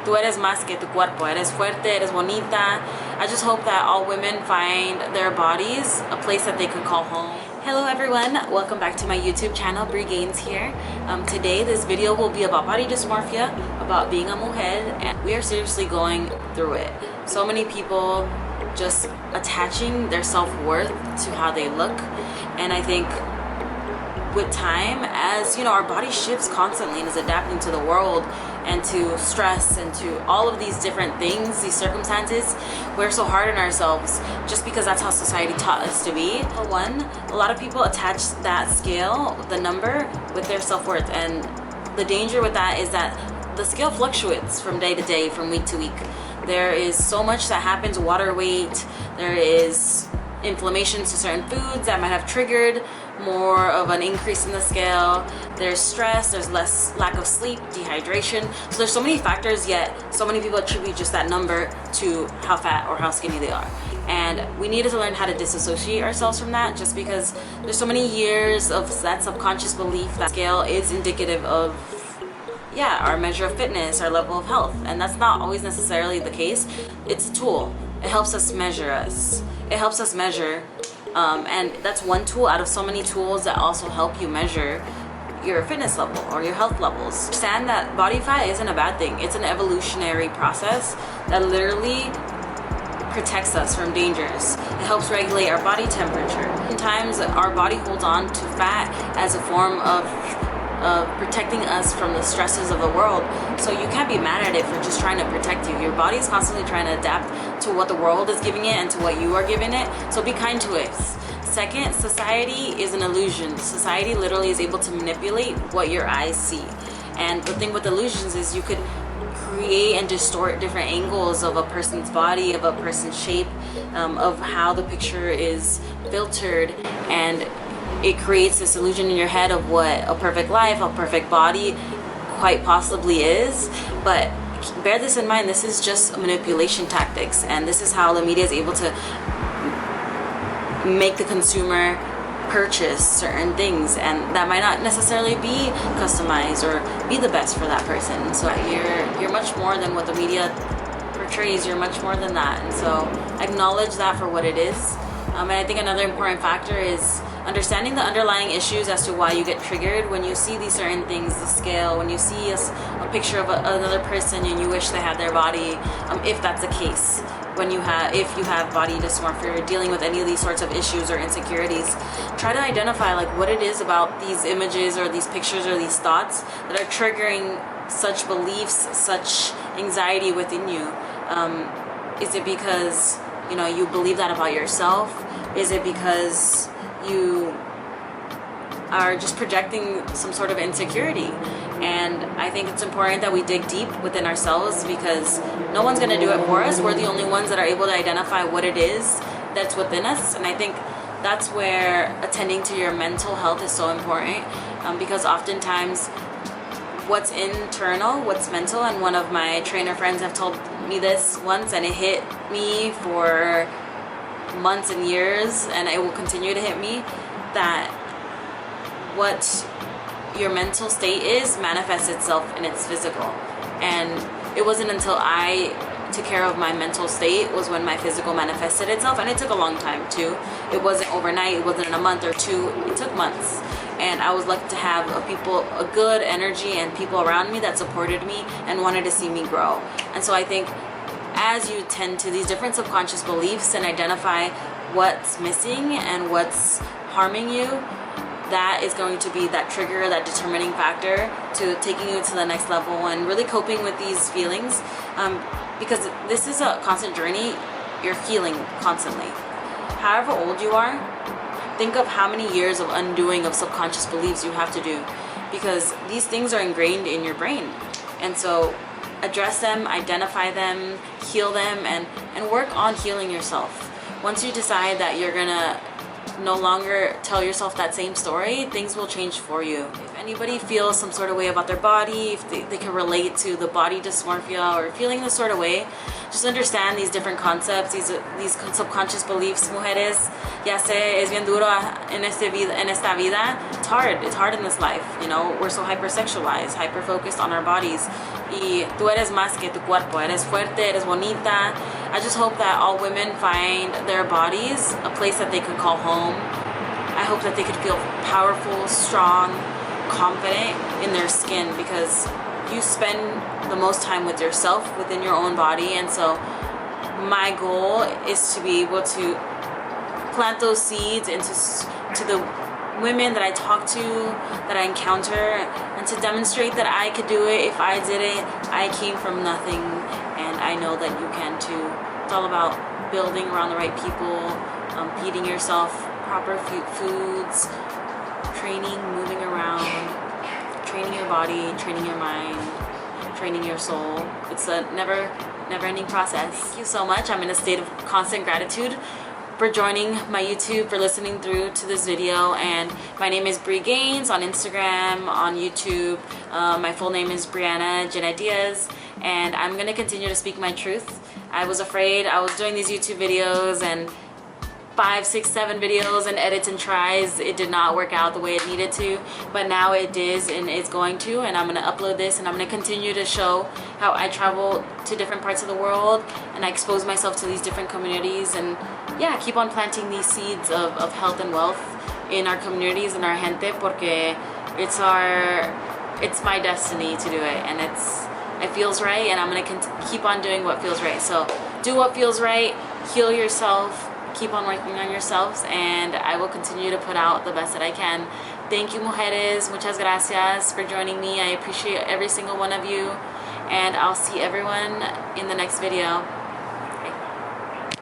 tú eres más que tu cuerpo, eres fuerte, eres bonita. I just hope that all women find their bodies a place that they could call home. Hello everyone, welcome back to my YouTube channel. Bree Gaines here. Today this video will be about body dysmorphia, about being a mujer, and we are seriously going through it. So many people just attaching their self-worth to how they look, and I think with time, as you know, our body shifts constantly and is adapting to the world and to stress and to all of these different things, these circumstances. We're so hard on ourselves just because that's how society taught us to be. For one, a lot of people attach that scale, the number, with their self-worth, and the danger with that is that the scale fluctuates from day to day, from week to week. There is so much that happens, water weight, there is inflammation to certain foods that might have triggered more of an increase in the scale. There's stress, there's less lack of sleep, dehydration. So there's so many factors, yet so many people attribute just that number to how fat or how skinny they are. And we needed to learn how to disassociate ourselves from that, just because there's so many years of that subconscious belief that scale is indicative of, yeah, our measure of fitness, our level of health. And that's not always necessarily the case. It's a tool. It helps us measure us. It helps us measure, and that's one tool out of so many tools that also help you measure your fitness level or your health levels. Understand that body fat isn't a bad thing. It's an evolutionary process that literally protects us from dangers. It helps regulate our body temperature. Sometimes our body holds on to fat as a form of protecting us from the stresses of the world. So you can't be mad at it for just trying to protect you. Your body is constantly trying to adapt to what the world is giving it and to what you are giving it. So be kind to it. Second, society is an illusion. Society literally is able to manipulate what your eyes see. And the thing with illusions is you could create and distort different angles of a person's body, of a person's shape, of how the picture is filtered, and it creates this illusion in your head of what a perfect life, a perfect body quite possibly is. But bear this in mind, this is just manipulation tactics, and this is how the media is able to make the consumer purchase certain things, and that might not necessarily be customized or be the best for that person. So you're much more than what the media portrays. You're much more than that, and so acknowledge that for what it is. And I think another important factor is understanding the underlying issues as to why you get triggered when you see these certain things, the scale, when you see a picture of another person and you wish they had their body, if that's the case. If you have body dysmorphia or dealing with any of these sorts of issues or insecurities, try to identify like what it is about these images or these pictures or these thoughts that are triggering such beliefs, such anxiety within you. Is it because you believe that about yourself? Is it because you are just projecting some sort of insecurity? And I think it's important that we dig deep within ourselves, because no one's going to do it for us. We're the only ones that are able to identify what it is that's within us. And I think that's where attending to your mental health is so important, because oftentimes what's internal, what's mental, and one of my trainer friends have told me this once, and it hit me for months and years, and it will continue to hit me, that what your mental state is manifests itself in its physical. And it wasn't until I took care of my mental state was when my physical manifested itself, and it took a long time too. It wasn't overnight, it wasn't in a month or two, it took months. And I was lucky to have a good energy and people around me that supported me and wanted to see me grow. And so I think as you tend to these different subconscious beliefs and identify what's missing and what's harming you, that is going to be that trigger, that determining factor to taking you to the next level and really coping with these feelings, because this is a constant journey. You're healing constantly. However old you are, think of how many years of undoing of subconscious beliefs you have to do, because these things are ingrained in your brain. And so address them, identify them, heal them, and work on healing yourself. Once you decide that you're gonna no longer tell yourself that same story, things will change for you. anybody feels some sort of way about their body, if they can relate to the body dysmorphia or feeling this sort of way, just understand these different concepts, these subconscious beliefs. Mujeres, ya sé, es bien duro en esta vida. It's hard in this life, you know. We're so hypersexualized, hyper-focused on our bodies. Y tú eres más que tu cuerpo, eres fuerte, eres bonita. I just hope that all women find their bodies a place that they could call home. I hope that they could feel powerful, strong, confident in their skin, because you spend the most time with yourself within your own body. And so my goal is to be able to plant those seeds into the women that I talk to, that I encounter, and to demonstrate that I could do it. If I did it, I came from nothing, and I know that you can too. It's all about building around the right people, feeding yourself proper foods, training, moving around, training your body, training your mind, training your soul. It's a never-ending process. Thank you so much. I'm in a state of constant gratitude for joining my YouTube, for listening through to this video. And my name is Bri Gaines on Instagram, on YouTube. My full name is Brianna Jenna Diaz, and I'm gonna continue to speak my truth. I was afraid. I was doing these YouTube videos and 5, 6, 7 videos and edits and tries. It did not work out the way it needed to, but now it is, and it's going to, and I'm gonna upload this, and I'm gonna continue to show how I travel to different parts of the world and I expose myself to these different communities, and yeah, keep on planting these seeds of health and wealth in our communities and our gente, porque it's my destiny to do it, and it feels right, and I'm gonna keep on doing what feels right. So do what feels right, heal yourself, keep on working on yourselves, and I will continue to put out the best that I can. Thank you, mujeres. Muchas gracias for joining me. I appreciate every single one of you, and I'll see everyone in the next video.